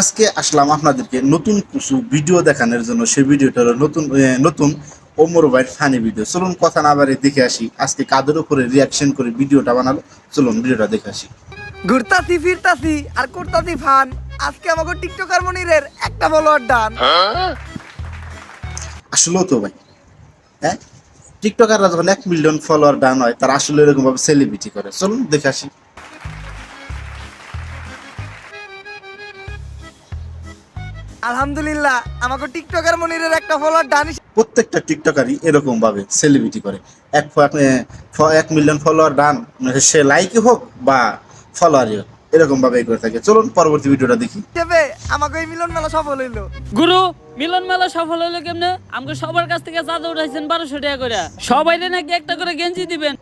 আজকে আসলাম আপনাদেরকে নতুন কিছু ভিডিও দেখানোর জন্য। সেই ভিডিওটা হলো নতুন ওমর ভাইয়ের ফানি ভিডিও। চলুন কথা না বাড়িয়ে দেখে আসি আজকে কাদের উপরে রিয়াকশন করে ভিডিওটা বানালো। চলুন ভিডিওটা দেখে আসি। ঘুরতাছি ফিরতাছি আর করতাছি ফান। আজকে আমাকে টিকটকার মনিরের একটা ফলোয়ার ডান। আসলেও তো ভাই, হ্যাঁ, টিকটকাররা যখন 1 মিলিয়ন ফলোয়ার ডান হয় তারা আসলে এরকম ভাবে সেলিব্রিটি করে। চলুন দেখে আসি। আলহামদুলিল্লাহ আমাকে টিকটকার মনিরের একটা ফলোয়ার ডান। প্রত্যেকটা টিকটকারই এরকম ভাবে সেলিব্রিটি করে। 1 মিলিয়ন ফলোয়ার ডান, সে লাইকই হোক বা ফলোয়ারই হোক, এরকম ভাবে করে থাকে। চলুন পরবর্তী ভিডিওটা দেখি। হিসেবে আমাকে এই মিলন মেলা সফল হইলো। গুরু, মিলন মেলা সফল হইলো কেমনে? আমাকে সবার কাছ থেকে চাঁদা উঠাইছেন 1200 টাকা করে। সবাই নাকি একটা করে গেঞ্জি দিবেন।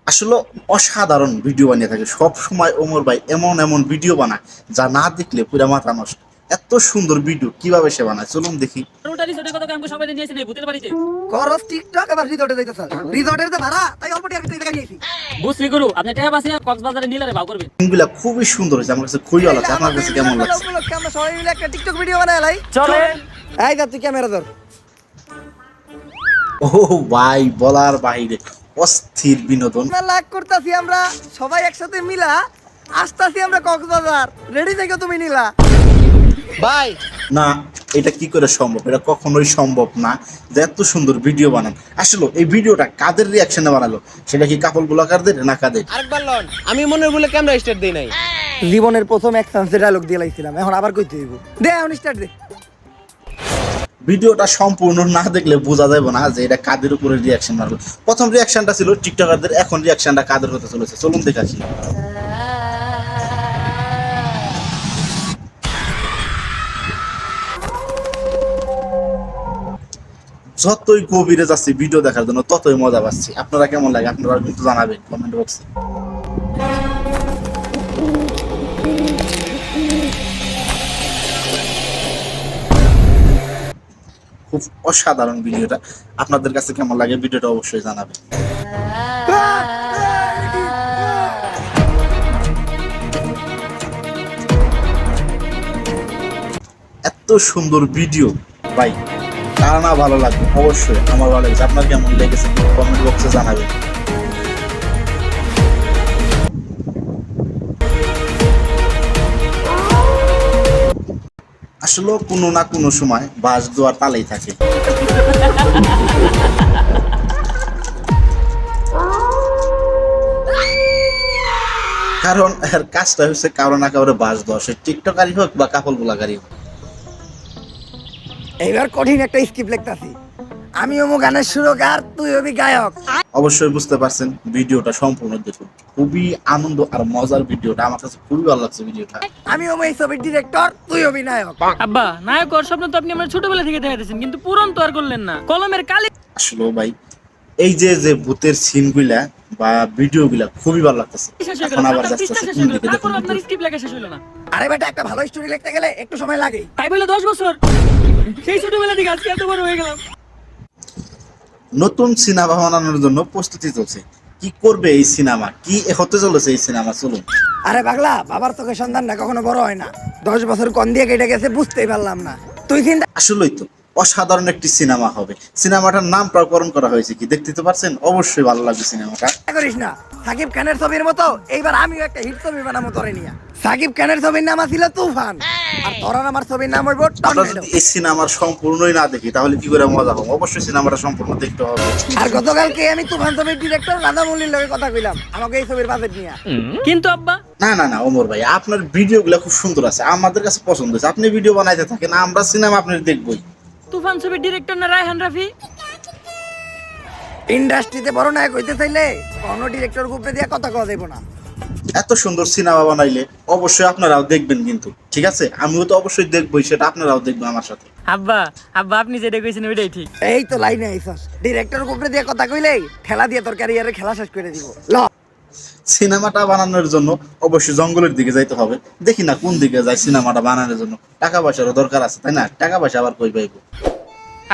আসলে অসাধারণ ভিডিও বানিয়ে থাকে সব সময় ওমর ভাই। এমন এমন ভিডিও বানায় যা না দেখলে পুরো মাথা নষ্ট। এত সুন্দর ভিডিও কিভাবে সে বানায় চলুন দেখি। রোটারি ছোট কথা আমাকে সবাই নিয়েছেন এই ভূতের বাড়িতে। করস টিকটক এবার রিসর্টে যাইতাছ। রিসর্টের যে ভাড়া তাই অল্প টাকা থেকে নিয়েছি। বুঝলি গুরু, আপনি টাকা বাঁচিয়ে কক্সবাজারে নিলারে ভাও করবেন। সিনগুলা খুবই সুন্দর হয়েছে, আমার কাছে খুবই ভালো লাগছে। আপনার কাছে কেমন লাগছে? উপলক্ষে আমরা সবাই মিলে একটা টিকটক ভিডিও বানাই লাই। চলে এই যা তুই ক্যামেরা ধর। ও ভাই, বলার বাইরে অস্থির বিনোদন। আমরা লাগ করতাছি, আমরা সবাই একসাথে মিলা আসতাছি আমরা কক্সবাজার। রেডি থেকে তুমি নিলা ভাই। না, এটা কি করে সম্ভব? এটা কখনোই সম্ভব না যে এত সুন্দর ভিডিও বানান। আসলে এই ভিডিওটা কাদের রিয়াকশনে বানালো? সেটা কি কাপল ব্লগারদের না কাদের? আরেকবার লন, আমি মনের বলে ক্যামেরা স্টার্ট দেই নাই। জীবনের প্রথম এক চান্সে ডায়লগ দিয়ে লাইছিলাম, এখন আবার কইতে হইব। দে এখন স্টার্ট দে। ভিডিওটা সম্পূর্ণ না দেখলে বোঝা যাবে না যে এটা কাদের উপরে রিয়াকশন মারলো। প্রথম রিয়াকশনটা ছিল টিকটকারদের, এখন রিয়াকশনটা কাদের হতে চলেছে চলুন দেখে আসি। যতই গভীরে যাচ্ছি ভিডিও দেখার জন্য ততই মজা পাচ্ছি। আপনারা কেমন লাগে আপনারা কিন্তু জানাবেন কমেন্ট বক্সে। খুব অসাধারণ ভিডিওটা। আপনাদের কাছে কেমন লাগে ভিডিওটা অবশ্যই জানাবেন। এত সুন্দর ভিডিও ভাই, কার না ভালো লাগবে? অবশ্যই আমার ভালো লেগেছে। আপনার কেমন লেগেছে কমেন্ট বক্সে জানাবেন। আসলে কোনো না কোনো সময় বাস দোয়ার তালেই থাকে। কারণ এর কাজটা হচ্ছে কারো না কারো বাস দেওয়া, সে টিকটকারই হোক বা কাপল ব্লগারই হোক। এইবার কঠিন একটা স্ক্রিপ্ট লিখতাছি। আমি ওমো গানের সুরকার, তুই হবি গায়ক। অবশ্যই বুঝতে পারছেন, ভিডিওটা সম্পূর্ণ দেখুন। খুবই আনন্দ আর মজার ভিডিওটা, আমার কাছে খুবই ভালো লাগছে ভিডিওটা। আমি ওমো এই ছবির ডিরেক্টর, তুই হবি নায়ক। আব্বা, নায়ক হওয়ার স্বপ্ন তো আপনি আমার ছোটবেলা থেকে দেখাইতেছেন, কিন্তু পূরণ তো আর করলেন না। কলমের কালি আসলে ভাই, এই যে যে ভূতের সিনগুলা বা ভিডিওগুলা খুবই ভালো লাগতেছে। শেষ হয়ে গেল, এখন আবার আপনার যাচ্ছে পৃষ্ঠা শেষ কোন হয়ে গেল, দিকে তারপর দেখুন আপনার ভিডিও। স্ক্রিপ্ট লেখা শেষ হলো না। আরে বেটা, একটা ভালো স্টোরি লিখতে গেলে একটু সময় লাগে। তাই বলে 10 বছর, সেই ছোটবেলা থেকে আজকে এত বড় হয়ে গেলাম। নতুন সিনেমা বানানোর জন্য প্রস্তুতি চলছে। কি করবে এই সিনেমা, কি হতে চলেছে এই সিনেমা চলুন। আরে পাগলা, বাবার চোখে সন্তান না কখনো বড় হয় না। 10 বছর কোন দিয়ে কেটে গেছে বুঝতেই পারলাম না। তুই চিন্তা আসলেই তো অসাধারণ একটি সিনেমা হবে। সিনেমাটার নাম নামকরণ করা হয়েছে কি দেখতে তো পারছেন? অবশ্যই ভালো লাগবে সিনেমাটা। করিস না। সাকিব খানের ছবির মতো এইবার আমিও একটা হিট ছবি বানাবো তোরে নিয়া। সাকিব খানের ছবির নাম ছিল তুফান, আর তোর আর আমার ছবির নাম হইব আমরা টর্নেডো। যদি এই সিনেমার সম্পূর্ণই না দেখি তাহলে কি করে মজা হবে? অবশ্যই সিনেমাটা সম্পূর্ণ দেখতে হবে। আর গতকালকে আমি তুফান ছবির ডিরেক্টর রাধামৌলির লগে কথা কইলাম আমাকে এই ছবির বাজেট নিয়া। কিন্তু আব্বা, না না না ওমর ভাই, আপনার ভিডিওগুলো খুব সুন্দর আছে, আমাদের কাছে পছন্দ হয়েছে। আপনি ভিডিও বানাইতে থাকেন, আমরা সিনেমা আপনার দেখবই। তুফান ছবির ডিরেক্টর না রায়হান রাফি? ইন্ডাস্ট্রিতে বড় নায়ক হইতে চাইলে কোনো ডিরেক্টর গ্রুপে দিয়ে কথা কওয়া যাইব না। এত সুন্দর সিনেমা বানাইলে অবশ্যই আপনারাও দেখবেন কিন্তু, ঠিক আছে? আমিও তো অবশ্যই দেখবই, সেটা আপনারাও দেখবেন আমার সাথে। আব্বা, আব্বা আপনি যেটা কইছেন ওইটাই ঠিক। এই তো লাইনে আইছস, ডিরেক্টর গ্রুপে দিয়ে কথা কইলেই ঠেলা দিয়ে তোর ক্যারিয়ারে খেলা শেষ করে দিব। ল সিনেমাটা বানানোর জন্য অবশ্যই জঙ্গলের দিকে যাইতে হবে। দেখি না কোন দিকে যায় সিনেমাটা বানানোর জন্য। টাকা পয়সারও দরকার আছে, তাই না? টাকা পয়সা আবার কই পাইব?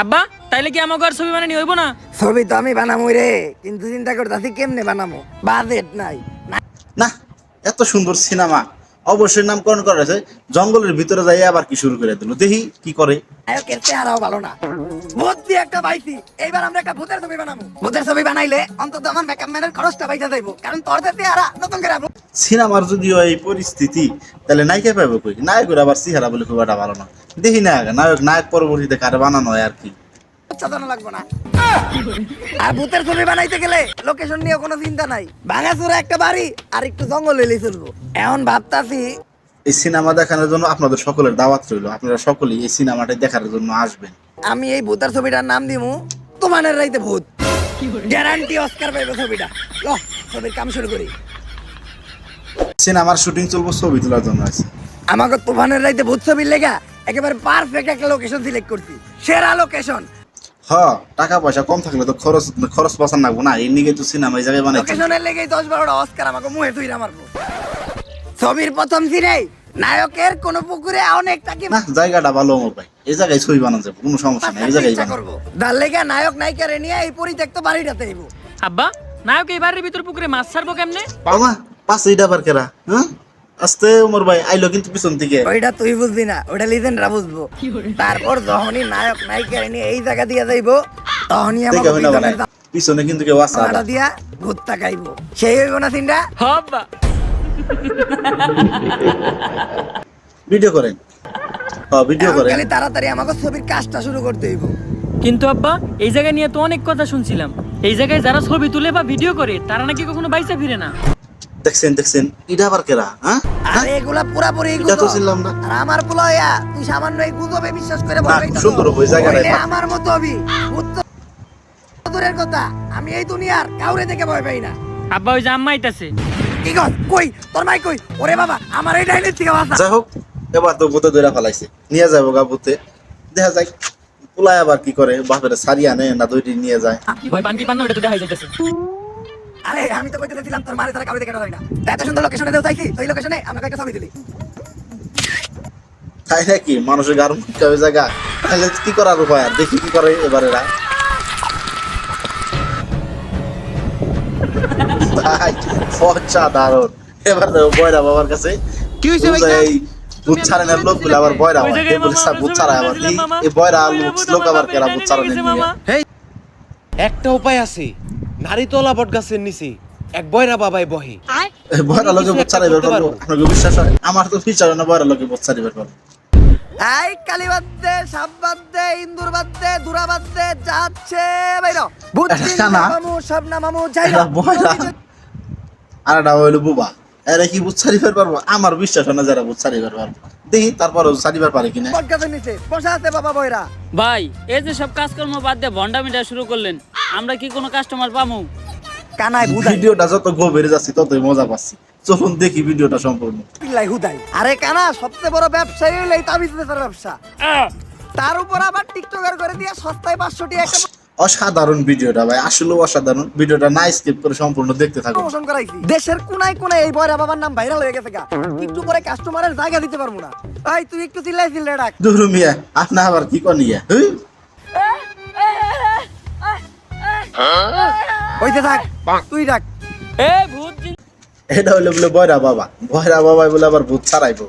আব্বা, তাইলে কি আমাকে আর ছবি বানানি হইব না? ছবি তো আমি বানামো রে, কিন্তু চিন্তা করতেছি কেমনে বানামো, বাজেট নাই। না, এত সুন্দর সিনেমা অবশ্যই নামকরণ করা হয়েছে, জঙ্গলের ভিতরে যাই আবার কি শুরু করে দিল, দেখি কি করে। নায়কের চেহারাও ভালো না, ভূত দিয়ে একটা পাইছি, এইবার আমরা একটা ভূতের ছবি বানাবো। ভূতের ছবি বানাইলে অন্তত আমার মেকআপ ম্যানের খরচটা পাইতে যাইবো, কারণ তোর যে চেহারা নতুন করে আপলোড। সিনেমার যদিও এই পরিস্থিতি, তাহলে নায়িকা পাবো কই? নায়কের আবার চেহারা বলে খুব একটা ভালো না, দেখি না আগে নায়ক পরবর্তীতে কারে বানানো হয় আর কি। সাজানো লাগবো না। আর ভূতের ছবি বানাইতে গেলে লোকেশন নিয়ে কোনো চিন্তা নাই, ভাঙাচোরা একটা বাড়ি আর একটু জঙ্গল এলেই চলবো। এখন ভাবতাছি এই সিনেমা দেখানোর জন্য আপনাদের সকলের দাওয়াত রইল, আপনারা সকলেই এই সিনেমাটা দেখার জন্য আসবেন। আমি এই ভূতের ছবিটার নাম দিমু তুফানের রাইতে ভূত, গ্যারান্টি অস্কার পাইবে ছবিটা। ল ছবির কাম শুরু করি। সিনেমার শুটিং চলবো, ছবি তোলার জন্য আছে। আমাকে তুফানের রাইতে ভূত ছবির লেগা একেবারে পারফেক্ট একটা লোকেশন সিলেক্ট করছি, সেরা লোকেশন। টাকা পয়সা কম থাকলে তো খরচ পছন্দ লাগবো না, এই নিয়ে তো সিনেমা এই জায়গায় বানাইছে। লোকেশনের লেগেই 10-12টা অস্কার আমাকে মুহে তুইরা মারবো। ছবির প্রথম সিনেই নায়কের কোন পুকুরে অনেক টাকি না, জায়গাটা ভালো আমার ভাই, এই জায়গায় ছবি বানানো যাবে, কোনো সমস্যা নেই, এই জায়গায় বানাবো। করবো তার লেগে নায়ক নায়িকারে নিয়ে এই পরিত্যক্ত বাড়িটাতে আইব। আব্বা নায়ক এই বাড়ির ভিতর পুকুরে মাছ ছাড়বো কেমনে? বাবা পাশে এটা বার কেরা, হ্যাঁ আস্তে ওমর ভাই আইলো কিন্তু পিছন থেকে। ওইটা তুই বুঝবি না, ওটা লিজেন্ডরা বুঝবো। তারপর যখনই নায়ক নায়িকারে নিয়ে এই জায়গা দিয়ে যাইবো, তখনই দেখে হইনা আমাকে বানাই। পিছনে কিন্তু কেউ আসা জানালা দিয়া ভূত তাকাইবো, সেই হইব না সিনটা। হব্বা ভিডিও করেন, ভিডিও এখন করেন। খালি তাড়াতাড়ি আমাকে ছবির কাজটা শুরু করতে হইব। কিন্তু আব্বা এই জায়গায় নিয়ে তো অনেক কথা শুনছিলাম, এই জায়গায় যারা ছবি তুলে বা ভিডিও করে তারা নাকি কখনো বাইসা ফিরে না। দেখছেন এটা আবার কেরা, হ্যাঁ আর এগুলা পুরাপুরি এটা তো ছিলাম না। আর আমার পোলা হইয়া তুই সামান্য এই গুজবে বিশ্বাস করে না, ভয় পাইতাছ। সুন্দর ওই জায়গাটায় হইলে পাঠ- আমার মতো হবি। ভূত তো দূরের কথা, আমি এই দুনিয়ার কাউরে দেখে ভয় পাই না। আব্বা ওই যে আম্মা আইতাছে। কি কর কই তোর মাই কই? ওরে বাবা আমার এই ডাইনের থেকে বাঁচা। যাই হোক, এবার তো ভূতে ধরে ফেলাইছে, নিয়ে যাবো গা ভূতে, দেখা যায় পোলায় আবার কি করে, বাপের সারি আনে না দইটি নিয়ে যায়। ভয় পান কি পান না ওটা তো দেখাই যাইতেছে। আরে আমি তো কইতে চাইছিলাম তোর মারে তারা কাউরে দেখে ডরাই না। এত সুন্দর লোকেশনে দেও চাইছি, ওই লোকেশনে আমাকে একটা ছবি দিলি। তাই নাকি? মানুষের গার মুখে ওই জায়গা, তাহলে কি করার উপায় আর, দেখি কি করে এবারে এরা। ভাই অসাধারণ, এবার দেখো বয়রা বাবার কাছে কি হইছে ভাই? এই ভূত ছাড়ানোর লোকগুলো আবার বয়রা ওই আবার জায়গায় বলে মামা, ভূত ছাড়ায় আবার বুঝলাম মামা। এই বয়রা ওই লোক আবার কেরা ভূত ছাড়ানো গেছে নিয়ে। মামা। হেই, একটা উপায় আছে, নারীতলা বট গাছের নিচে এক বয়রা বাবাই বহে। এই বয়রা লোকে ভূত ছাড়াইবার করতে পারবো? পারবো। আপনাকে বিশ্বাস হয়? আমার তো বিশ্বাস হয় না বয়রা লোকে ভূত ছাড়াইবার পারবো। এই কালী বাদ দে, সাপ বাদ দে, ইন্দুর বাদ দে, দুরা বাদ দে, যাচ্ছে বাইরো। ভূত এটা চিন্তা কানা। মামু, শবনা মামু, যাই এরা বয়রা আর এটা হইলো বুবা, এরা কি ভূত ছাড়িবার পারবো? আমার বিশ্বাস হয় না যারা ভূত ছাড়িবার পারবো, দেখি তারপরও ছাড়িবার পারে কিনা। পডকাস্টের নিচে বসা আছে বাবা বয়রা। ভাই এই যে সব কাজকর্ম বাদ দিয়ে ভন্ডামিটা শুরু করলেন, আমরা কি কোনো কাস্টমার পামু? কানায় বুদাই, ভিডিওটা যত গভীরে যাচ্ছি ততই মজা পাচ্ছি, চলুন দেখি ভিডিওটা সম্পূর্ণ। পিল্লাই হুদাই। আরে কানা সবচেয়ে বড় ব্যবসায়ী হইলো এই তাবিজ বেচার ব্যবসা। তার উপর আবার টিকটকার করে দিয়ে সস্তায় 500 টাকা একটা অসাধারণ ভিডিওটা ভাই, আসলে অসাধারণ ভিডিওটা, না স্কিপ করে সম্পূর্ণ দেখতে থাকুন। প্রমোশন করাইছি। দেশের কোনায় কোনায় এই বয়রা বাবার নাম ভাইরাল হয়ে গেছে গা। একটু করে কাস্টমারের জায়গা দিতে পারবো না। এই তুই একটু চিল্লাই চিল্লাই ডাক। দুরু মিয়া, আপনি আবার কি কনিয়া? হইতে থাক, তুই ডাক। এ ভূত জিন এটা হইলো বলে বয়রা বাবা বলে আবার ভূত ছাড়াইবো।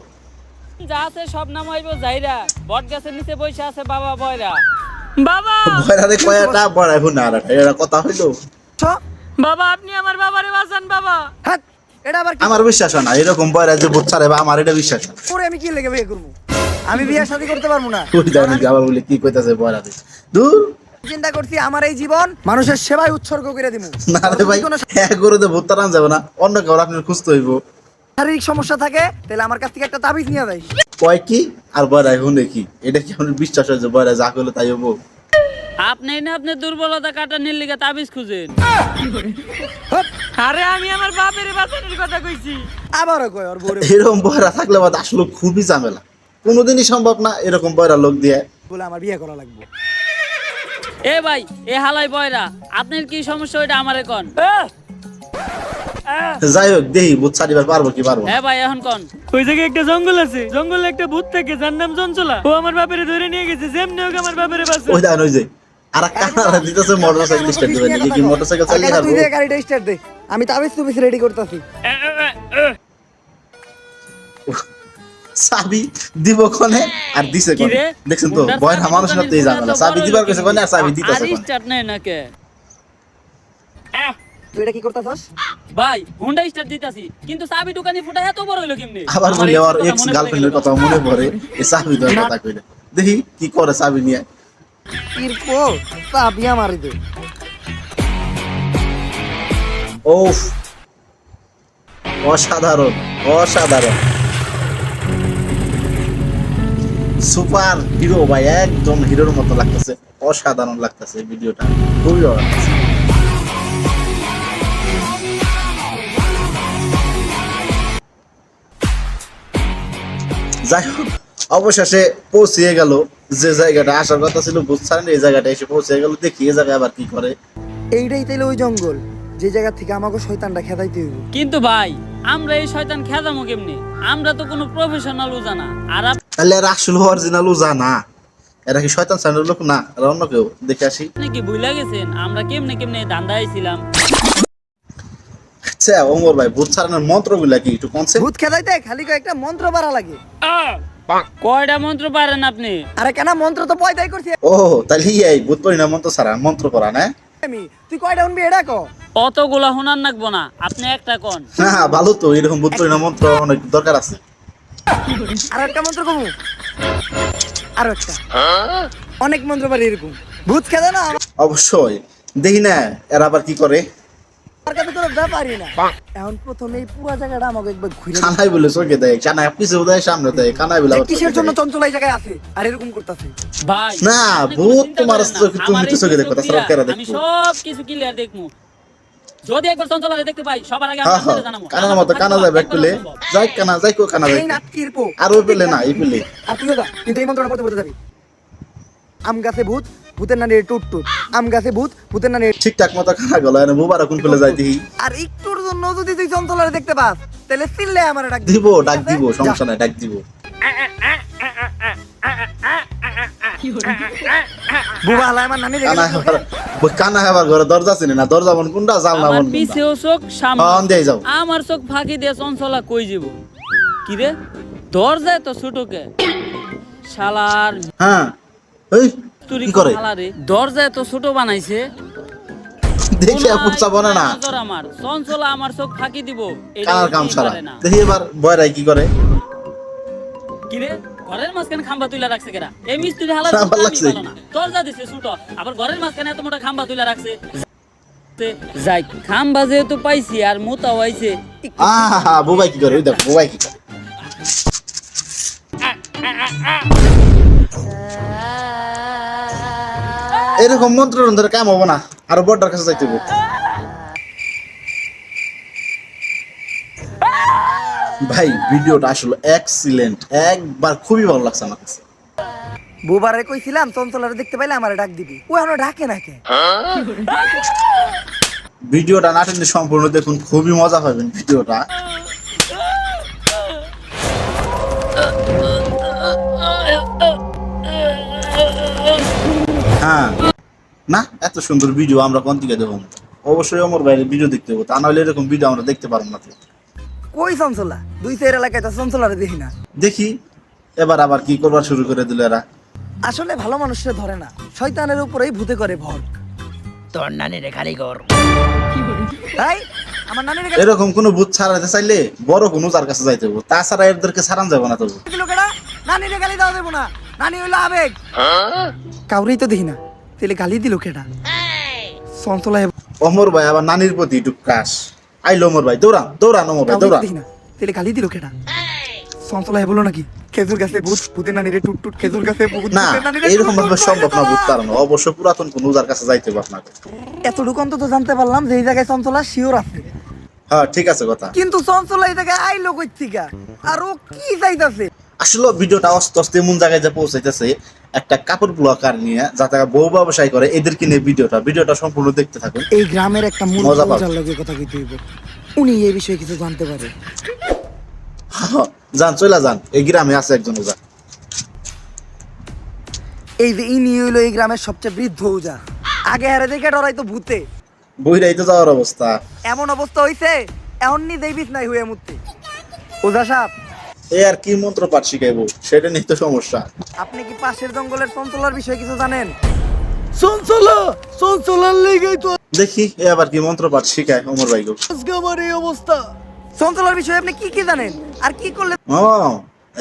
যা আছে সব নাম হইব যাইরা, বট গাছের নিচে বসে আছে বাবা বয়রা। বাবা বয়রা রে কয়টা বড়াইবো না, আর এটা কথা হইলো? ছো, বাবা আপনি আমার বাবারে বাঁচান বাবা। হাট, এটা আবার কি আমার বিশ্বাস হয় না এরকম বয়রা যে ভূত ছাড়াইবা, আমার এটা বিশ্বাস হয় না। করে আমি কি লেগে বিয়ে করবো? আমি বিয়ে শাদী করতে পারবো না। ওই জানি আবার বলে কি কইতাছে বয়রা রে, দূর। চিন্তা করছি আমার এই জীবন মানুষের সেবায় উৎসর্গ করে দিব। না রে ভাই, এক করে তো ভূত তাড়ান যাবে না, অন্য কাউর আপনার খুঁজতে হইব। শারীরিক সমস্যা থাকে তাহলে আমার কাছ থেকে একটা তাবিজ নিয়ে যাই। কয় কি আর বয়রা শুনে কি? এটা কি আমার বিশ্বাস হয় যে বয়রা যা করলো তাই হবো? আপনি না আপনার দুর্বলতা কাটানোর লিগে তাবিজ খুঁজেন। আরে আমি আমার বাপের বাঁচানোর কথা কইছি। আবারও কয় ওর বউরে এরকম বয়রা থাকলে বাদ আসলে খুবই ঝামেলা, কোনোদিনই সম্ভব না এরকম বয়রা লোক দিয়ে। বলে আমার বিয়ে করা লাগবে। এ ভাই এ হালাই বয়রা, আপনার কি সমস্যা ওইটা আমারে কন। যাই হোক দেখি ভূত ছাড়িবার পারবো কি পারবো না। হ্যাঁ ভাই এখন কন। ওই জায়গায় একটা জঙ্গল আছে, জঙ্গলে একটা ভূত থাকে যার নাম চঞ্চলা। ও আমার বাপেরে ধরে নিয়ে গেছে, যেমনি হোক আমার বাপেরে বাঁচা। ওই দেন ওই যে আর একটা দিতেছে মোটরসাইকেল স্টার্ট দিবেন নাকি? কি মোটরসাইকেল চালিয়ে আর তুই হারবো? দে গাড়িটা স্টার্ট দে, আমি তাবিজ তুবিজ রেডি করতেছি। চাবি দিব কোনে আর দিছে কি কোনে রে দেখছেন তো হুন্ডার বয়রা চাবি মানুষ না দোকানের তো এই হুন্ডা ঝামেলা তো চাবি বড় দিবার লোকের কইছে কোনে আর চাবি আর দিতেছে কোনে স্টার্ট নেয় নাকে তুই এটা কি করতেছস? ভাই হুন্ডা স্টার্ট দিতাছি কিন্তু চাবি দোকানে ফুটা এত বড় হইলো কেমনে আবার আমার বলে আর কথা এক্স মনে পড়ে গার্লফ্রেন্ডের গেল। কথা মনে পড়ে এই চাবি দেওয়ার কথা কইলে দেখি কি করে চাবি নিয়ে ইরপো চাবিয়া মারি দে। ওফ অসাধারণ অসাধারণ সুপার হিরো ভাই একদম হিরোর মতো লাগতেছে অসাধারণ লাগতেছে ভিডিওটা খুবই ভালো লাগতেছে যাই হোক অবশেষে পৌঁছিয়ে গেল যে জায়গাটা আসার কথা ছিল বুঝছেন এই জায়গাটা এসে পৌঁছে গেল দেখি এই জায়গায় আবার কি করে এইটাই তাইলে ওই জঙ্গল যে জায়গা থেকে আমাকে শয়তানটা খেদাইতে হইব। কিন্তু ভাই আমরা এই শয়তান খেদামো কেমনে আমরা তো কোনো প্রফেশনাল জানা আর তাহলে এরা আসলে অরিজিনাল জানা এরা কি শয়তান স্যান্ডেল লোক না এরা অন্য কেউ দেখে আসি আপনি কি ভুলে গেছেন আমরা কেমনে কেমনে ধান্দা আইছিলাম আচ্ছা ওমর ভাই ভূত ছাড়ানোর মন্ত্রগুলা কি একটু কনসেপ্ট ভূত খেদাইতে খালি কয়েকটা মন্ত্র বাড়া লাগে। কয়টা মন্ত্র পারেন আপনি আরে কেন মন্ত্র তো পয়দাই করছি ও তাহলে এই ভূত পরিণাম মন্ত্র ছাড়া মন্ত্র করা না আমি, তুই কয়টা শুনবি এটা ক। অতগুলা শোনার নাকবো না আপনি একটা কোন না ভালো তো এরকম ভূত পরিণাম মন্ত্র অনেক দরকার আছে আর একটা মন্ত্র কমু, আর একটা অনেক মন্ত্র পারি এরকম ভূত খেদে না অবশ্যই দেখি না এরা আবার কি করে আমার কাছে কোনো ব্যাপারই না। এখন প্রথমে এই পুরো জায়গাটা আমাকে একবার ঘুরে কানাই বলে চোখে দেয় কানাই পিছু দেয় সামনে দেয় কানাই বলে আবার কিসের চোখে জন্য দেয়। চঞ্চল এই জায়গায় আছে আর এরকম করতেছে। ভাই না, আপনি কোনো ভূত চিন্তা তোমার করেন না। চোখে- তুমি আমার তো এই চোখে দেখো, চোখ তাছাড়া দিয়া কেরা আমি দেখবো? সব কিছু ক্লিয়ার দেখবো যদি একবার চঞ্চলারে দেখতে পাই সবার আগে আমি হ্যাঁ হ্যাঁ আপনাদের জানাবো কানার মতো কানা যাবে এক পেলে যাই কানা যাই কো কানা যাই এই নাটকির পো আর ওই পেলে না এই পেলে আর তুইও যা, কিন্তু এই মন্ত্রটা পড়তে পড়তে যাবি। আম গাছে ভূত, ভূতের নানি টুট টুট, আম গাছে ভূত, ভূতের নানি। ঠিকঠাক মতো কানা গেল এনে বুবার কোন পেলে যাই দেখি আর একটুর জন্য যদি তুই চঞ্চলারে দেখতে পাস তাহলে চিল্লে আমার ডাক দিব ডাক দিব সমস্যা নাই ডাক দিব বুবা হালাই আমার নানি কানা দেখে হেবার ওই কানা হেবার ঘরে দরজা চিনে না দরজা বন কোনটা জানলা আমার বন কোনটা পিছেও চোখ হন সামনে দিয়ে যাও আমার চোখ ফাঁকি দিয়ে চঞ্চলা কই যাব কি রে দরজায় তো ছোটকে শালার হ্যাঁ এই তুই কি করে শালারে দরজায় তো ছোট বানাইছে দেখে পুরসা বনে না নজর আমার চঞ্চলা আমার চোখ ফাঁকি দিব এটা কানার কাম হতেই সারা পারে না। দেখি এবার বয়রাই কি করে কি রে ঘরের মাঝখানে খাম্বা তুইলা রাখছে কেরা এই মিস্ত্রি হালার খাম্বা কামই লাগছে। ভালো না দরজা দিছে ছোট আবার ঘরের মাঝখানে এত মোটা খাম্বা তুইলা রাখছে যাই খাম্বা যেহেতু পাইছি আর মোতাও আইছে আহা বুবাই কি করে ওই দেখো বুবাই কি করে এরকম মন্ত্র রন্ধের কাম হবো না আর বড়টার কাছে যাইতে হবে ভাই ভিডিওটা আসলে এক্সিলেন্ট একবার খুবই ভালো লাগছে আমার কাছে বুবারে কইছিলাম চঞ্চলারে দেখতে পাইলে আমারে ডাক দিবি, ও এখনো ডাকে না কে। ভিডিওটা না টেনে সম্পূর্ণ দেখুন খুবই মজা পাবেন ভিডিওটা হ্যাঁ না এত সুন্দর ভিডিও আমরা কোন দিকে দেবো অবশ্যই অমর ভাইয়ের ভিডিও দেখতে হবো তা নাহলে এরকম ভিডিও আমরা দেখতে পারবো না তো। কই চঞ্চলা দুই চার এলাকায় তো চঞ্চলারে দেখি না। দেখি এবার আবার কি করবার শুরু করে দিল এরা আসলে ভালো মানুষরা ধরে না, শয়তানের উপরেই ভূতে করে ভর। তোর নানি রে খালি কর তাই আমার নানি রে এরকম কোনো ভূত ছাড়াতে চাইলে বড় কোনো যার কাছে যাইতে হবো তাছাড়া এদেরকে ছাড়ান যাবে না তবু দিল কেডা, নানি রে গালি দাও দেব না, নানি হইলো আবেগ। কাউরেই তো দেখি না তাহলে গালি দিল কেডা। চঞ্চলা অমর ভাই আবার নানির প্রতি একটু ক্রাশ আইলো অমর ভাই দৌড়ান দৌড়ান অমর ভাই কাউরেই তো দৌড়ান দেখি না তাহলে গালি দিল কেডা। চঞ্চলা বলো নাকি খেজুর গাছে ভূত, ভূতের নানি রে টুট টুট, খেজুর গাছে ভূত, না ভূতের নানি রে এইরকম টুট টুট, ভাবে সম্ভব না বুঝতে পারো না অবশ্য পুরাতন কোন যার কাছে যাইতে হবে আপনাকে এতটুকু অন্তত জানতে পারলাম যে এই জায়গায় চঞ্চলা শিওর আছে। হ্যাঁ ঠিক আছে কথা কিন্তু চঞ্চলা এই জায়গায় আইলো কই থেকে আর ও কি চাইতাছে। আসলে ভিডিওটা আস্তে আস্তে এমন জায়গায় যে পৌঁছাইতেছে একটা কাপড় ব্লকার নিয়ে যাতে বউ ব্যবসায় করে এদেরকে নিয়ে ভিডিওটা সম্পূর্ণ দেখতে থাকুন এই গ্রামের একটা মূল মজা পাবে। পূজার লগে কথা কইতে হইব, উনি এই বিষয়ে কিছু জানতে পারে। যান চলে যান এই গ্রামে আছে একজন ওজা এই যে ইনি হইলো এই গ্রামের সবচেয়ে বৃদ্ধ ওজা, আগে হারে দেখে ডরাইতো ভূতে, বইরাইতে যাওয়ার অবস্থা এমন অবস্থা হইছে এখন নিজেই বিছনায় হয়ে মুততে। ওজা সাহেব এ আর কি মন্ত্র পাঠ শিখাইবো সেটা নিয়ে তো সমস্যা। আপনি কি পাশের জঙ্গলের চঞ্চলার বিষয়ে কিছু জানেন? চঞ্চলার লেগেই তো দেখি এ আবার কি মন্ত্র পাঠ শিখায় ওমর ভাই গো। আজকে আমার এই অবস্থা। চঞ্চলার বিষয়ে আপনি কি কি জানেন আর কি করলে ও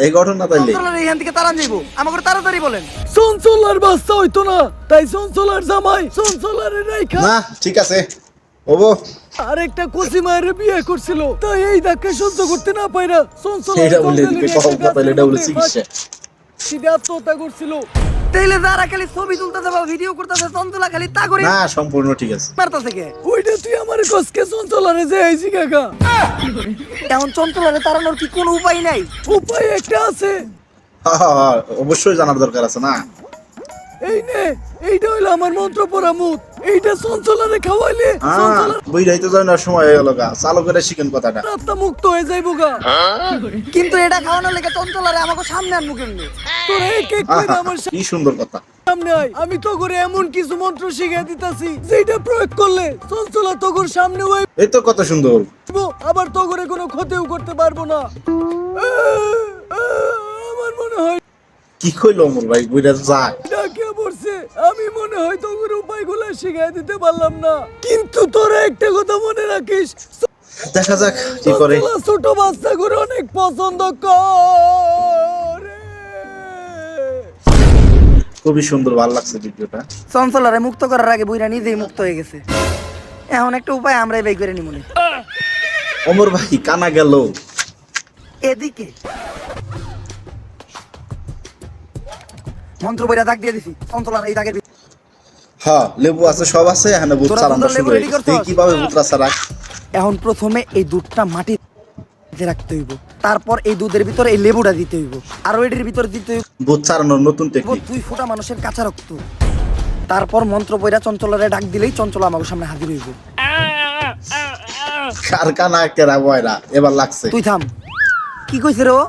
এই ঘটনা তাইলে চঞ্চলার এইখান থেকে তাড়ান যাইবো? আমাকে তাড়াতাড়ি বলেন। চঞ্চলার বাচ্চা হইতো না, তাই চঞ্চলার জামাই চঞ্চলারে রাইখা না ঠিক আছে ওবো আরেকটা কচি মায়ের বিয়ে করছিল, তাই এই ধাক্কা সহ্য করতে না পাইরা চঞ্চলা এটা বলে দিকে কথা বলে এটা বলে চিকিৎসা। সেটা আত্মহত্যা করছিল। তাইলে যারা খালি ছবি তুলতেছে বা ভিডিও করতেছে চঞ্চলা খালি তা করে না সম্পূর্ণ ঠিক আছে। মারতেছে কে? ওইটা তুই আমার কসকে চঞ্চলারে যে আইছি কাকা। এখন চঞ্চলারে তাড়ানোর কি কোনো উপায় নাই? উপায় একটা আছে। হ্যাঁ, অবশ্যই জানার দরকার আছে না। এই নে, এইটা হইলো আমার মন্ত্র পড়া মুখ। এইটা চঞ্চলারে খাওয়াইলে চঞ্চলার বুঝাই তো যাওয়ার সময় হয়ে গেল গা, চালু করে শিখেন কথাটা। আত্মা মুক্ত হয়ে যাইবো গা। কিন্তু এটা খাওয়ানোর লেগে চঞ্চলারে আমাকে সামনে আনবো কেমনে? তোরা এক এক করে আমার কি সুন্দর কথা। সামনে আয়, আমি তো করে এমন কিছু মন্ত্র শিখিয়ে দিতাছি যেটা প্রয়োগ করলে চঞ্চলা তোর সামনে হইব, এই তো কত সুন্দর। আবার তো করে কোনো ক্ষতিও করতে পারবো না। আমার মনে হয় কি কইলো ওমর ভাই বুঝা যায়। ডাকিয়া পড়ছে। আমি মনে হয় তোর উপায়গুলো শিখিয়ে দিতে পারলাম না, কিন্তু তোরা একটা কথা মনে রাখিস, দেখা যাক কি করে। চঞ্চলা ছোট বাচ্চা করে অনেক পছন্দ করে। খুবই সুন্দর, ভালো লাগছে ভিডিওটা। চঞ্চলারে মুক্ত করার আগে বুইরা নিজেই মুক্ত হয়ে গেছে। এখন একটা উপায় আমরাই বের করে নিমুনে। ওমর ভাই কানা গেল। এদিকে মন্ত্র বইরা দাগ দিয়ে দিছি চঞ্চলার এই দাগের ভিতরে। হ্যাঁ লেবু আছে সব আছে, এখানে ভূত তোরা চালানো দুজন শুরু লেবু হয়ে ready গেছে। করছস? দেখি কিভাবে ভূতরা ছাড়া। এখন প্রথমে এই দুধটা মাটিতে রাখতে হইব, তারপর এই দুধের ভিতরে এই লেবুটা দিতে হইব, আর ওইটির ভিতরে দিতে হইব ভূত ছাড়ানোর নতুন টেকনিক। 2 ফোঁটা মানুষের কাঁচা রক্ত। তারপর মন্ত্র বইরা চঞ্চলারে ডাক দিলেই চঞ্চলা আমার সামনে হাজির হইব। কার কানা কেরা বয়রা এবার লাগছে। তুই থাম। কি কইছে রে ও?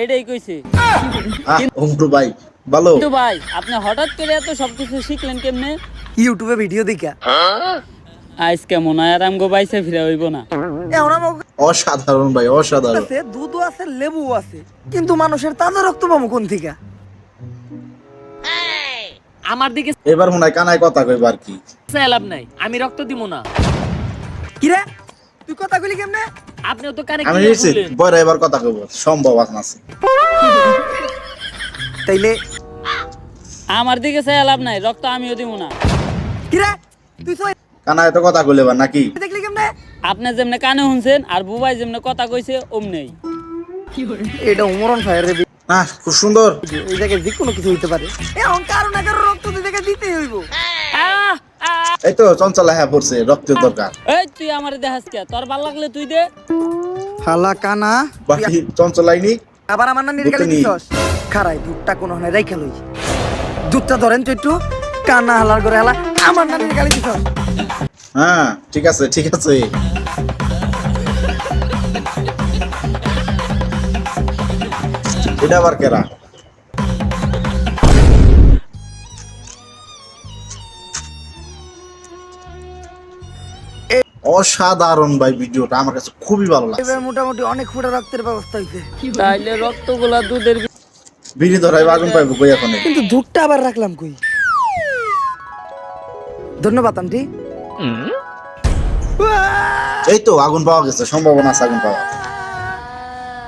এটাই কইছে। ওমর ভাই ভালো। কিন্তু ভাই আপনি হঠাৎ করে এত সবকিছু শিখলেন কেমনে? ইউটিউবে ভিডিও দেখা। আজকে মনে হয় আর আমগো বাইসে ফিরে হইব না। এখন আমার অসাধারণ ভাই অসাধারণ। কাছে দুধও আছে লেবুও আছে, কিন্তু মানুষের তাজা রক্ত পাবো কোন থেকে? আমার দিকে এবার মনে হয় কানায় কথা কইবার কি। লাভ নাই, আমি রক্ত দিব না। কি রে তুই কথা কইলি কেমনে? আপনিও তো কানে আমি কি নিশ্চিত বললেন? বয়রা এবার কথা কইব সম্ভব আছে। তাইলে আমার দিকে লাভ নাই, রক্ত আমিও দিব না। কি রে তুই সই কানায় তো কথা কইলে এবার নাকি। দেখলি কেমনে? আপনি যেমনে কানে শুনছেন আর বুবাই যেমনে কথা কইছে অমনেই। এটা উমরন ফায়ার রে। না খুব সুন্দর। এই জায়গায় যে কোনো কিছু হইতে পারে। এখন কারো না কারো রক্ত দিতেই হইব। আহ, আহ, এই তো চঞ্চলা হ্যাঁ পড়ছে, রক্তের দরকার। এই তুই আমারে দেখাস কে? তোর ভাল লাগলে তুই দে। হালা কানা বাকি চঞ্চলাইনি। আবার আমার নানির গালি দুধটা নি। দিছস। খারাই দুধটা কোন হনে রাইখা লই। দুধটা ধরেন তো একটু। কানা হালার করে হালা আমার নানির গালি দিছস। হ্যাঁ ঠিক আছে ঠিক আছে। এটা আবার কেরা? অসাধারণ ভাই ভিডিওটা, আমার কাছে খুবই ভালো লাগছে। এবার মোটামুটি অনেক ফুটা রক্তের ব্যবস্থা হইছে। তাইলে রক্তগুলা দুধের বিড়ি ধরাই আগুন পাইবো কই এখন? কিন্তু দুধটা আবার রাখলাম কই? ধন্যবাদ আন্টি। এই তো আগুন পাওয়া গেছে, সম্ভাবনা আছে আগুন পাওয়া।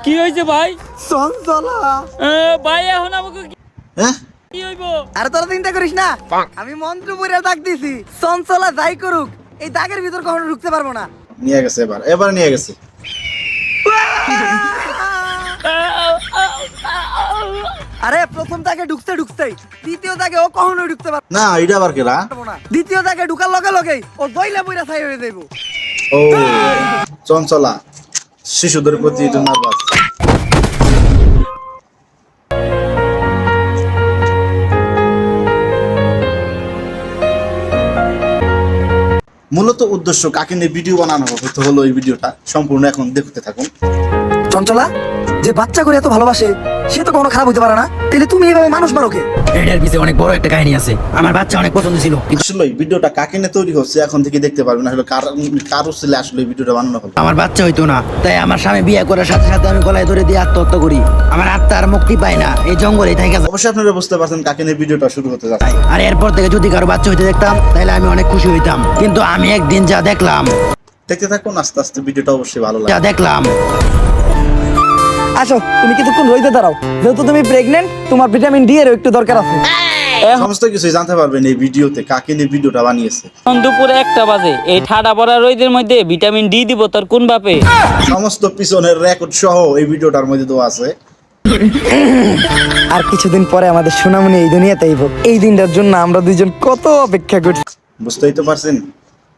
কি হইছে ভাই? চঞ্চলা। ভাই এখন আমাকে হ্যাঁ কি হইব? আরে তোরা চিন্তা করিস না, আমি মন্ত্র পড়ে ডাক দিছি। চঞ্চলা যাই করুক এই দাগের ভিতর কখনো ঢুকতে পারবো না। নিয়ে গেছে এবার নিয়ে গেছে। আরে প্রথম দাগে ঢুকতেই দ্বিতীয় দাগে ও কখনো ঢুকতে পারবো না এটা আবার কেরা? না। দ্বিতীয় দাগে ঢুকার লগে লগেই ও দইলা বইরা ছাই হয়ে যাইবো। ও চঞ্চলা শিশুদের প্রতি একটু নার্ভাস। মূলত উদ্দেশ্য কাকে নিয়ে ভিডিও বানানো হলো এই ভিডিওটা সম্পূর্ণ এখন দেখতে থাকুন। চঞ্চলা যে বাচ্চা করে এত ভালোবাসে সে তো কোনো খারাপ হতে পারে না, তাহলে তুমি এভাবে মানুষ মারো কে? এটার পিছনে অনেক বড় একটা কাহিনী আছে। আমার বাচ্চা অনেক পছন্দ ছিল, আসলে ভিডিওটা কাকে নিয়ে তৈরি হচ্ছে এখন থেকে দেখতে পারবেন, আসলে কারো ছেলে আসলে ভিডিওটা বানানো হলো। আমার বাচ্চা হইতো না, তাই আমার স্বামী বিয়ে করার সাথে সাথে আমি গলায় ধরে দিয়ে আত্মহত্যা করি। আমার আত্মা আর মুক্তি পায় না, এই জঙ্গলে থেকে যায়। অবশ্যই আপনারা বুঝতে পারছেন কাকে নিয়ে ভিডিওটা শুরু হতে যাচ্ছে। আর এরপর থেকে যদি কারো বাচ্চা হইতে দেখতাম তাহলে আমি অনেক খুশি হইতাম, কিন্তু আমি একদিন যা দেখলাম দেখতে থাকুন, আস্তে আস্তে ভিডিওটা অবশ্যই ভালো লাগবে। আসো, তুমি কিছুক্ষণ রইতে দাঁড়াও, যেহেতু তুমি প্রেগনেন্ট, তোমার ভিটামিন ডি এর একটু দরকার আছে। সমস্ত কিছুই জানতে পারবেন এই ভিডিওতে কাকে নিয়ে ভিডিওটা বানিয়েছে। এখন দুপুরে 1টা বাজে, এই ঠাডা পড়া রোদের মধ্যে ভিটামিন ডি দিব তোর কোন বাপে? সমস্ত পিছনের রেকর্ড সহ এই ভিডিওটার মধ্যে দেওয়া আছে। আর কিছুদিন পরে আমাদের সোনামণি এই দুনিয়াতে আইব। এই দিনটার জন্য আমরা দুইজন কত অপেক্ষা করছি। বুঝতেই তো পারছেন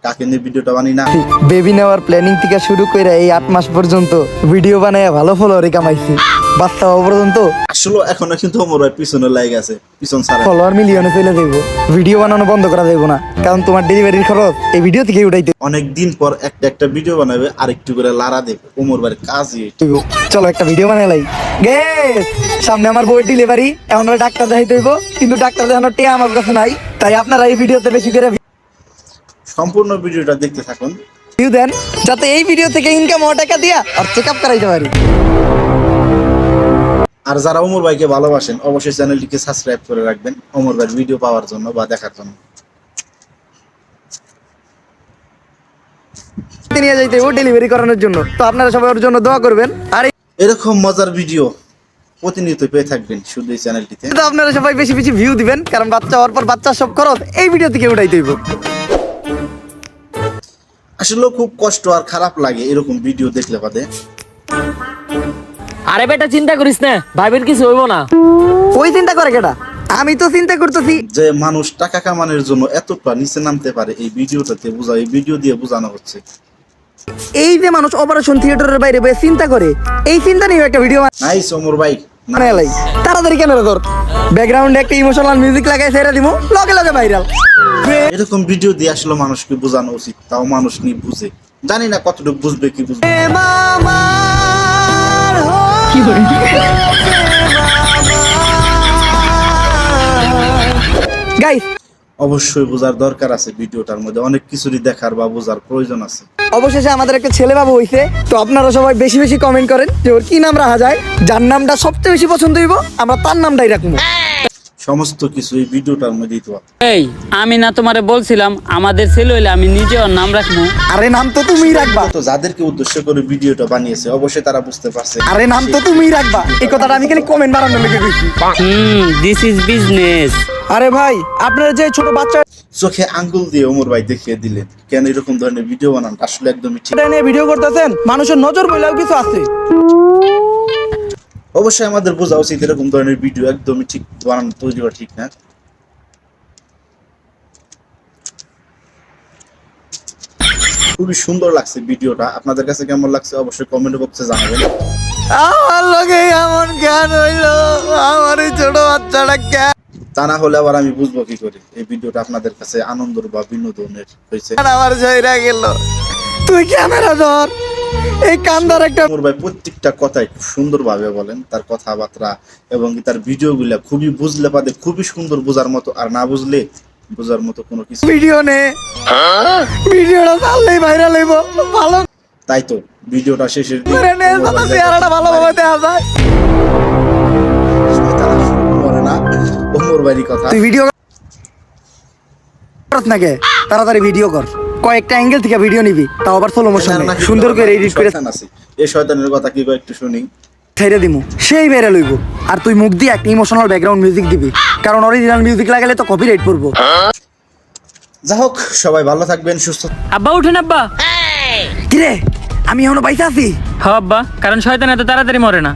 কাকে নিয়ে ভিডিওটা বানি না। বেবি নেওয়ার প্ল্যানিং থেকে শুরু করে এই 8 মাস পর্যন্ত ভিডিও বানায় ভালো ফলোয়ার কামাইছি। বাচ্চা হওয়া পর্যন্ত আসলে এখনো কিন্তু আমার পিছনে লাগে আছে, পিছন ছাড়া। ফলোয়ার মিলিয়নে চলে যাইব। ভিডিও বানানো বন্ধ করা যাইব না, কারণ তোমার ডেলিভারির খরচ এই ভিডিও থেকে উঠাইতে অনেক দিন পর একটা ভিডিও বানাবে আর একটু করে লারা দেবে। ওমর বাড়ির কাজই এটা। হইব। চলো একটা ভিডিও বানাই লাই। গেস, সামনে আমার বউয়ের ডেলিভারি, এখন ওরা ডাক্তার দেখাইতে হইব, কিন্তু ডাক্তার দেখানোর টিয়া আমার কাছে নাই। তাই আপনারা এই ভিডিওতে বেশি করে সম্পূর্ণ ভিডিওটা দেখতে থাকুন। ভিউ দেন, যাতে এই ভিডিও থেকে ইনকাম হওয়া টাকা দিয়া আর চেক আপ করাইতে পারি। আর যারা ওমর ভাইকে ভালোবাসেন অবশ্যই চ্যানেলটিকে সাবস্ক্রাইব করে রাখবেন ওমর ভাইয়ের ভিডিও পাওয়ার জন্য বা দেখার জন্য। নিয়ে যাইতে হইব ডেলিভারি করানোর জন্য, তো আপনারা সবাই ওর জন্য দোয়া করবেন। আর এরকম মজার ভিডিও প্রতিনিয়ত পেয়ে থাকবেন শুধু এই চ্যানেলটিতে। তো আপনারা সবাই বেশি বেশি ভিউ দিবেন, কারণ বাচ্চা হওয়ার পর বাচ্চার সব খরচ এই ভিডিও থেকে উঠাইতে হইব। আসলে খুব কষ্ট আর খারাপ লাগে এরকম ভিডিও দেখলে বাদে। আরে বেটা চিন্তা করিস না, ভাইবের কিছু হইব না। ওই চিন্তা করে কেটা? আমি তো চিন্তা করতেছি যে মানুষ টাকা কামানোর জন্য এতটা নিচে নামতে পারে এই ভিডিওটাতে বোঝা, এই ভিডিও দিয়ে বোঝানো হচ্ছে। এই যে মানুষ অপারেশন থিয়েটারের বাইরে বসে চিন্তা করে, এই চিন্তা নিয়ে একটা ভিডিও নাইস ওমর ভাই। বানাই লাই। তাড়াতাড়ি ক্যামেরা ধর, ব্যাকগ্রাউন্ডে একটা ইমোশনাল মিউজিক লাগাই ছেড়ে দিমু, লগে লগে ভাইরাল। এরকম ভিডিও দিয়ে আসলে মানুষকে বোঝানো উচিত, তাও মানুষ নি বুঝে। জানি না কতটুকু বুঝবে কি বুঝবে। গাইস, অবশ্যই বোঝার দরকার আছে, ভিডিওটার মধ্যে অনেক কিছুরই দেখার বা বোঝার প্রয়োজন আছে। অবশেষে আমাদের একটা ছেলে বাবু হইছে। তো আপনারা সবাই বেশি বেশি কমেন্ট করেন যে ওর কি নাম রাখা যায়। যার নামটা সবচেয়ে বেশি পছন্দ হইব আমরা তার নামটাই রাখবো। সমস্ত কিছু এই ভিডিওটার মধ্যেই তো। এই আমি না তোমারে বলছিলাম আমাদের ছেলে হইলে আমি নিজে ওর নাম রাখবো। আরে নাম তো তুমিই রাখবা। তো যাদেরকে উদ্দেশ্য করে ভিডিওটা বানিয়েছে অবশ্যই তারা বুঝতে পারছে। আরে নাম তো তুমিই রাখবা, এই কথাটা আমি খালি কমেন্ট বানানোর লেগে কইছি। This is business. আরে ভাই, আপনারা যে ছোট বাচ্চা চোখে আঙ্গুল দিয়ে ওমর ভাই দেখিয়ে দিলেন কেন এরকম ধরনের ভিডিও বানান আসলে একদমই ঠিক। নিয়ে ভিডিও করতেছেন, মানুষের নজর বইলেও কিছু আছে। অবশ্যই আমাদের বোঝা উচিত এরকম ধরনের ভিডিও একদমই ঠিক বানানো তৈরি করা ঠিক না। খুবই সুন্দর লাগছে ভিডিওটা, আপনাদের কাছে কেমন লাগছে অবশ্যই কমেন্ট বক্সে জানাবেন। আমার লগে এমন জ্ঞান হইলো, আমার এই ছোট বাচ্চাটা জ্ঞান তা না হলে আবার আমি বুঝবো কি করে এই ভিডিওটা আপনাদের কাছে আনন্দের বা বিনোদনের হয়েছে। আমার জয়রা গেল। তুই ক্যামেরা ধর, এই কান্দার একটা ওমর ভাই প্রত্যেকটা কথাই খুব সুন্দরভাবে বলেন, তার কথাবার্তা এবং তার ভিডিওগুলা খুবই বুঝলে বাদে খুবই সুন্দর বোঝার মতো, আর না বুঝলে বোঝার মতো কোনো কিছু। ভিডিও নে, ভিডিওটা চাললেই ভাইরাল হইব। ভালো তাই তো ভিডিওটা শেষের দিকে করে নে, যাতে চেহারাটা ভালোভাবে দেখা যায়। করে না ওমর ভাইয়ের কথা। তুই ভিডিও করছ নাকি? তাড়াতাড়ি ভিডিও কর, কয়েকটা অ্যাঙ্গেল থেকে ভিডিও নিবি, তাও আবার স্লো মোশনে সুন্দর করে এডিট করে এই শয়তানের কথা কি একটু শুনি। ছেড়ে দিমু, সেই ভাইরাল হইব। আর তুই মুখ দিয়ে একটা ইমোশনাল ব্যাকগ্রাউন্ড মিউজিক দিবি, কারণ অরিজিনাল মিউজিক লাগালে তো কপিরাইট পড়বো। যা হোক, সবাই ভালো থাকবেন, সুস্থ। আব্বা উঠেন আব্বা। কিরে, আমি এখনো বাইসা আছি? হ্যাঁ আব্বা, কারণ শয়তান এত তাড়াতাড়ি মরে না।